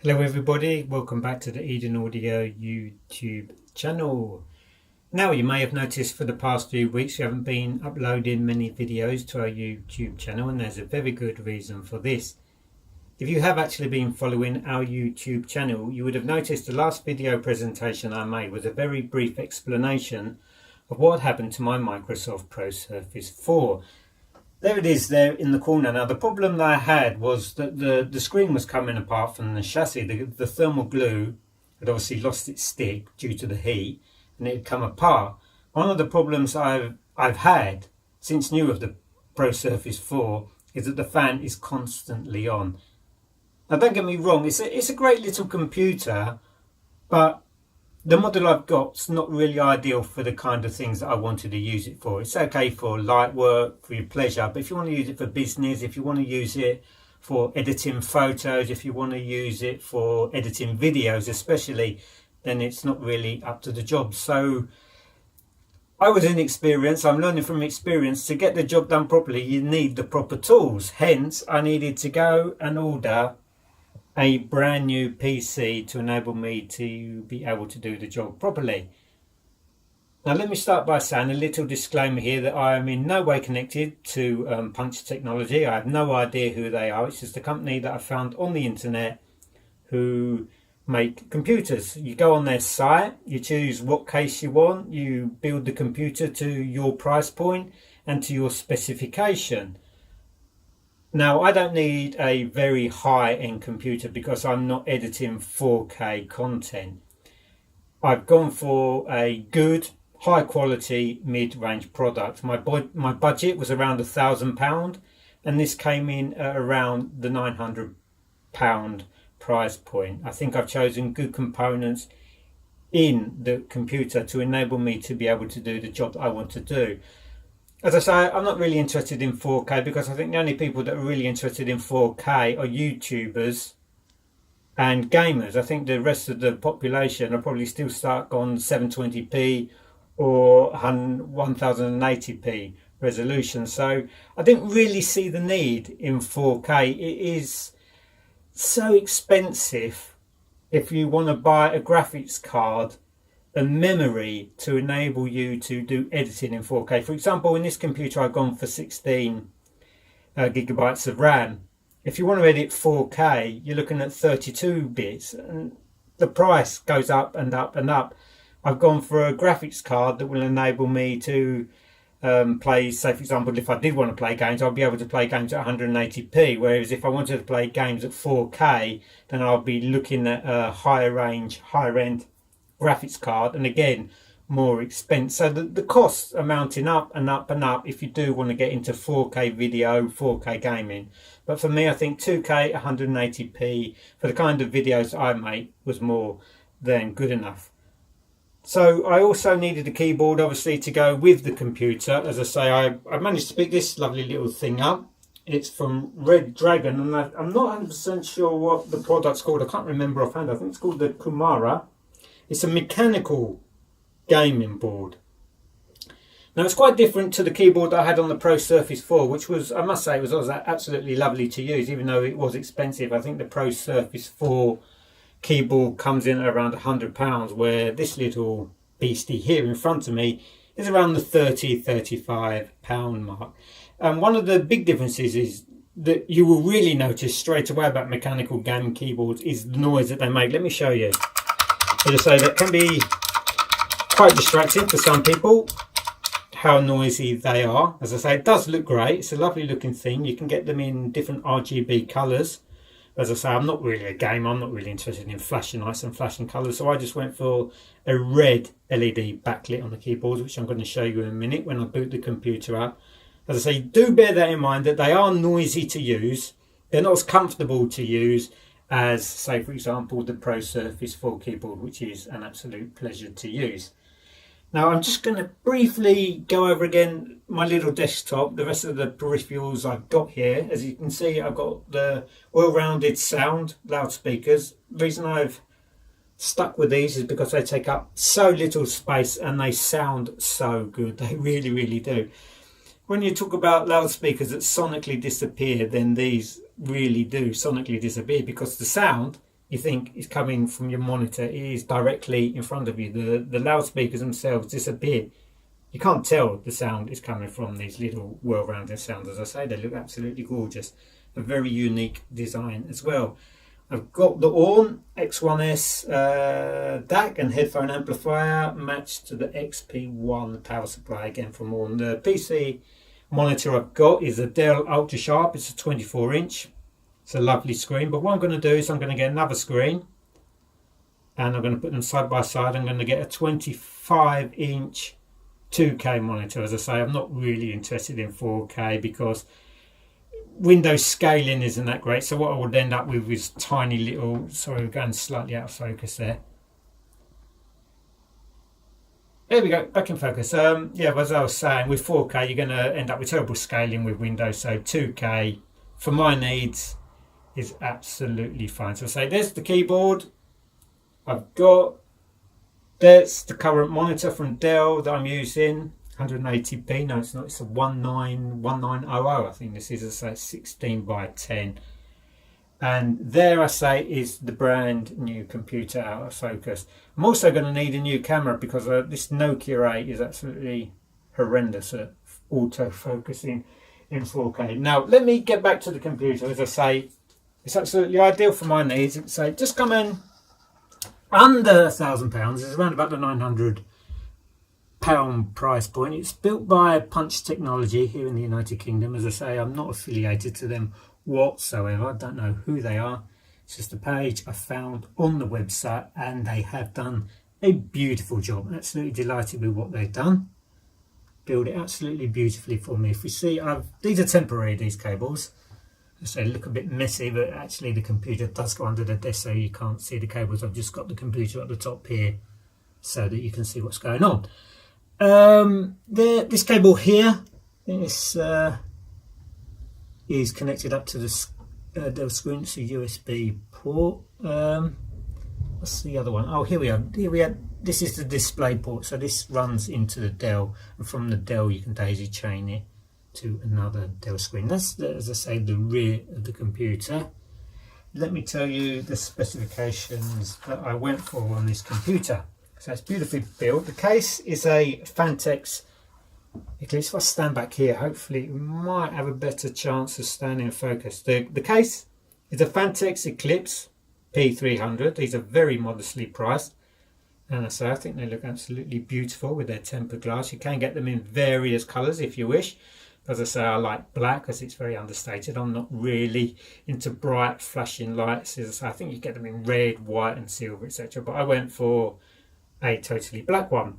Hello everybody, welcome back to the Eden Audio YouTube channel. Now you may have noticed for the past few weeks we haven't been uploading many videos to our YouTube channel, and there's a very good reason for this. If you have actually been following our YouTube channel, you would have noticed the last video presentation I made was a very brief explanation of what happened to my Microsoft Pro Surface 4. There it is there in the corner. Now the problem that I had was that the screen was coming apart from the chassis. The thermal glue had obviously lost its stick due to the heat and it had come apart. One of the problems I've had since new of the Pro Surface 4 is that the fan is constantly on. Now don't get me wrong, it's a great little computer, but the model I've got is not really ideal for the kind of things that I wanted to use it for. It's okay for light work, for your pleasure, but if you want to use it for business, if you want to use it for editing photos, if you want to use it for editing videos especially, then it's not really up to the job. So I was inexperienced. I'm learning from experience. To get the job done properly, you need the proper tools. Hence, I needed to go and order a brand new PC to enable me to be able to do the job properly. Now let me start by saying a little disclaimer here that I am in no way connected to Punch Technology. I have no idea who they are. It's just a company that I found on the internet who make computers. You go on their site, you choose what case you want, you build the computer to your price point and to your specification. Now, I don't need a very high-end computer because I'm not editing 4K content. I've gone for a good, high-quality, mid-range product. My budget was around £1,000, and this came in at around the £900 price point. I think I've chosen good components in the computer to enable me to be able to do the job that I want to do. As I say, I'm not really interested in 4K because I think the only people that are really interested in 4K are YouTubers and gamers. I think the rest of the population are probably still stuck on 720p or 1080p resolution. So I didn't really see the need in 4K. It is so expensive if you want to buy a graphics card and memory to enable you to do editing in 4K. For example, in this computer I've gone for 16 gigabytes of RAM. If you want to edit 4K, you're looking at 32 bits, and the price goes up and up and up. I've gone for a graphics card that will enable me to play, say for example, if I did want to play games, I'll be able to play games at 180p, whereas if I wanted to play games at 4K, then I'll be looking at a higher range, higher end graphics card, and again more expense. So the costs are mounting up and up and up if you do want to get into 4K video, 4K gaming. But for me, I think 2K 180p for the kind of videos I make was more than good enough. So I also needed a keyboard obviously to go with the computer. As I say, I managed to pick this lovely little thing up. It's from Redragon, and I'm not 100% sure what the product's called. I can't remember offhand. I think it's called the KUMARA. It's a mechanical gaming board. Now it's quite different to the keyboard that I had on the Pro Surface 4, which was, I must say, was absolutely lovely to use, even though it was expensive. I think the Pro Surface 4 keyboard comes in at around £100, where this little beastie here in front of me is around the £30–35 mark. And one of the big differences is that you will really notice straight away about mechanical game keyboards is the noise that they make. Let me show you. As I say, that can be quite distracting for some people, how noisy they are. As I say, it does look great. It's a lovely looking thing. You can get them in different RGB colours. As I say, I'm not really a gamer. I'm not really interested in flashing lights and flashing colours. So I just went for a red LED backlit on the keyboards, which I'm going to show you in a minute when I boot the computer up. As I say, do bear that in mind that they are noisy to use. They're not as comfortable to use as, say, for example, the Pro Surface 4 keyboard, which is an absolute pleasure to use. Now, I'm just going to briefly go over again my little desktop, the rest of the peripherals I've got here. As you can see, I've got the well-rounded sound loudspeakers. The reason I've stuck with these is because they take up so little space and they sound so good. They really, really do. When you talk about loudspeakers that sonically disappear, then these really do sonically disappear because the sound you think is coming from your monitor. It is directly in front of you. The loudspeakers themselves disappear. You can't tell the sound is coming from these little well-rounded sounds. As I say, they look absolutely gorgeous. A very unique design as well. I've got the Orn X1S DAC and headphone amplifier matched to the XP1 power supply, again from Orn. The PC monitor I've got is a Dell Ultra Sharp. It's a 24-inch. It's a lovely screen. But what I'm going to do is I'm going to get another screen and I'm going to put them side by side. I'm going to get a 25-inch 2K monitor. As I say, I'm not really interested in 4K because Windows scaling isn't that great. So what I would end up with is tiny little, sorry, we're going slightly out of focus there. There we go, back in focus. Yeah, as I was saying, with 4K you're going to end up with terrible scaling with Windows. So 2K for my needs is absolutely fine. So I say there's the keyboard I've got. That's the current monitor from Dell that I'm using. 180p. No, it's not. It's a 1900. I think this is, as I say, 16 by 10. And there, I say, is the brand new computer out of focus. I'm also going to need a new camera because this Nokia 8 is absolutely horrendous at auto focusing in 4K. Now, let me get back to the computer. As I say, it's absolutely ideal for my needs. So just come in under £1,000. It's around about the £900 price point. It's built by Punch Technology here in the United Kingdom. As I say, I'm not affiliated to them whatsoever. I don't know who they are. It's just a page I found on the website and they have done a beautiful job. I'm absolutely delighted with what they've done. Build it absolutely beautifully for me. If we see, these are temporary, these cables. So they look a bit messy, but actually the computer does go under the desk so you can't see the cables. I've just got the computer at the top here so that you can see what's going on. This cable here is connected up to the screen. It's a USB port. What's the other one? Oh, here we are. This is the display port. So this runs into the Dell, and from the Dell you can daisy chain it to another Dell screen. That's, as I say, the rear of the computer. Let me tell you the specifications that I went for on this computer. So it's beautifully built. The case is a Fantex Eclipse. If I stand back here, hopefully we might have a better chance of standing in focus. The case is a Fantex Eclipse P300. These are very modestly priced. And I think they look absolutely beautiful with their tempered glass. You can get them in various colours if you wish. As I say, I like black because it's very understated. I'm not really into bright flashing lights. As I say, I think you get them in red, white and silver, etc. But I went for a totally black one.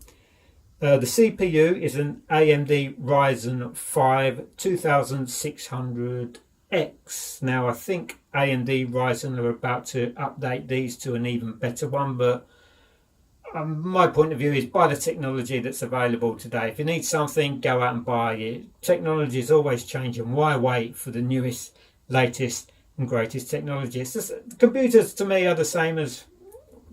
The CPU is an AMD Ryzen 5 2600X. Now I think AMD Ryzen are about to update these to an even better one, but my point of view is buy the technology that's available today. If you need something, go out and buy it. Technology is always changing. Why wait for the newest, latest and greatest technology? It's just, computers to me are the same as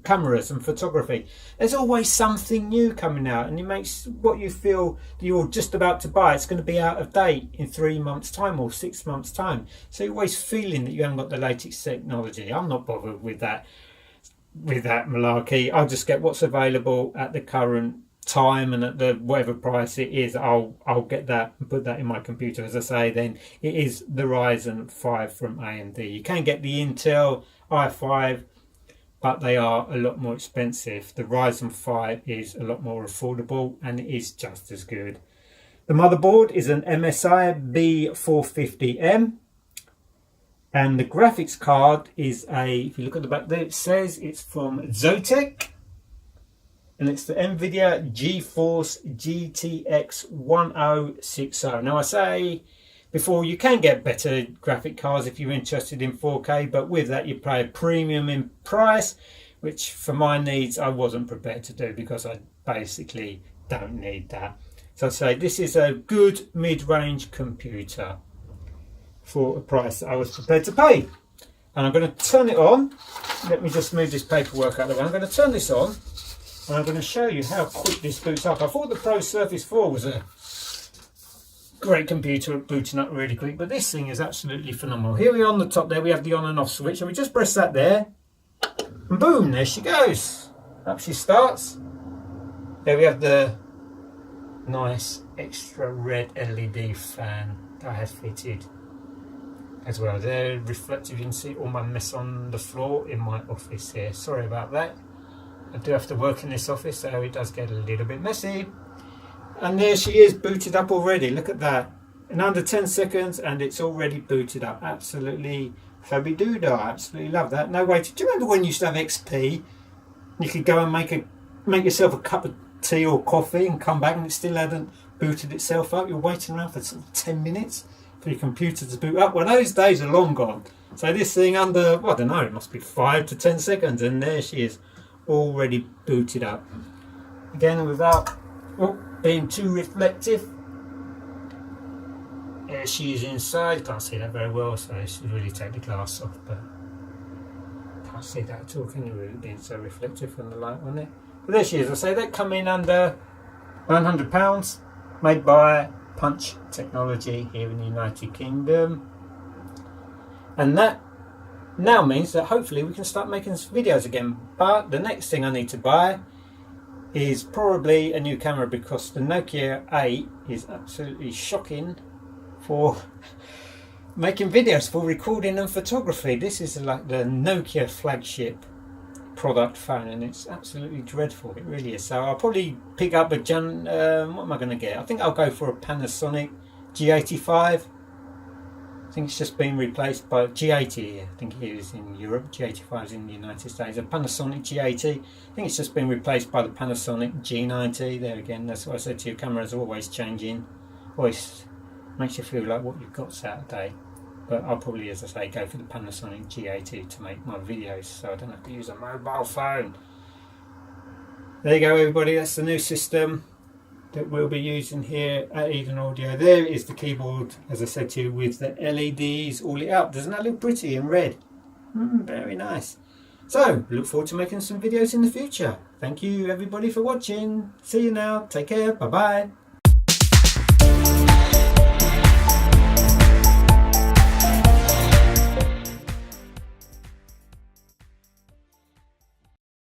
cameras and photography. There's always something new coming out, and it makes what you feel you're just about to buy, it's going to be out of date in 3 months time or 6 months time. So you're always feeling that you haven't got the latest technology. I'm not bothered with that malarkey. I'll just get what's available at the current time, and at the whatever price it is, I'll get that and put that in my computer. As I say, then it is the Ryzen 5 from AMD. You can get the Intel i5, but they are a lot more expensive. The Ryzen 5 is a lot more affordable and it is just as good. The motherboard is an MSI B450M. And the graphics card is if you look at the back there, it says it's from Zotac. And it's the NVIDIA GeForce GTX 1060. Now I say before, you can get better graphic cards if you're interested in 4K. But with that, you pay a premium in price, which for my needs, I wasn't prepared to do because I basically don't need that. So I say this is a good mid-range computer for a price that I was prepared to pay. And I'm going to turn it on. Let me just move this paperwork out of the way. I'm going to turn this on and I'm going to show you how quick this boots up. I thought the Pro Surface 4 was a great computer at booting up really quick, but this thing is absolutely phenomenal. Here we are on the top there, we have the on and off switch, and we just press that there And boom, there she goes. Up she starts. There we have the nice extra red LED fan that I have fitted as well. They're reflective. You can see all my mess on the floor in my office here. Sorry about that. I do have to work in this office, so it does get a little bit messy. And there she is, booted up already. Look at that. In under 10 seconds and it's already booted up. Absolutely fabby doodah. Absolutely love that. No waiting. Do you remember when you used to have XP? You could go and make yourself a cup of tea or coffee and come back and it still hadn't booted itself up. You're waiting around for sort of 10 minutes for your computer to boot up. Well, those days are long gone. So this thing under, well, I don't know, it must be 5 to 10 seconds and there she is, already booted up. Again, without being too reflective. There she is inside. Can't see that very well, so I should really take the glass off, but can't see that at all, can you, really, being so reflective from the light on it. But there she is. I say that come in under £900, made by Punch Technology here in the United Kingdom. And that now means that hopefully we can start making videos again. But the next thing I need to buy is probably a new camera, because the Nokia 8 is absolutely shocking for making videos, for recording and photography. This is like the Nokia flagship product phone and it's absolutely dreadful. It really is. So I'll probably pick up a what am I going to get? I think I'll go for a Panasonic G85. I think it's just been replaced by G80. I think it is in Europe. G85 is in the United States. A Panasonic G80. I think it's just been replaced by the Panasonic G90. There again, that's what I said to you. Cameras are always changing. Always makes you feel like what you've got's out of date. But I'll probably, as I say, go for the Panasonic G80 to make my videos, so I don't have to use a mobile phone. There you go, everybody. That's the new system that we'll be using here at Eden Audio. There is the keyboard, as I said to you, with the LEDs all lit up. Doesn't that look pretty in red? Very nice. So, look forward to making some videos in the future. Thank you, everybody, for watching. See you now. Take care. Bye-bye.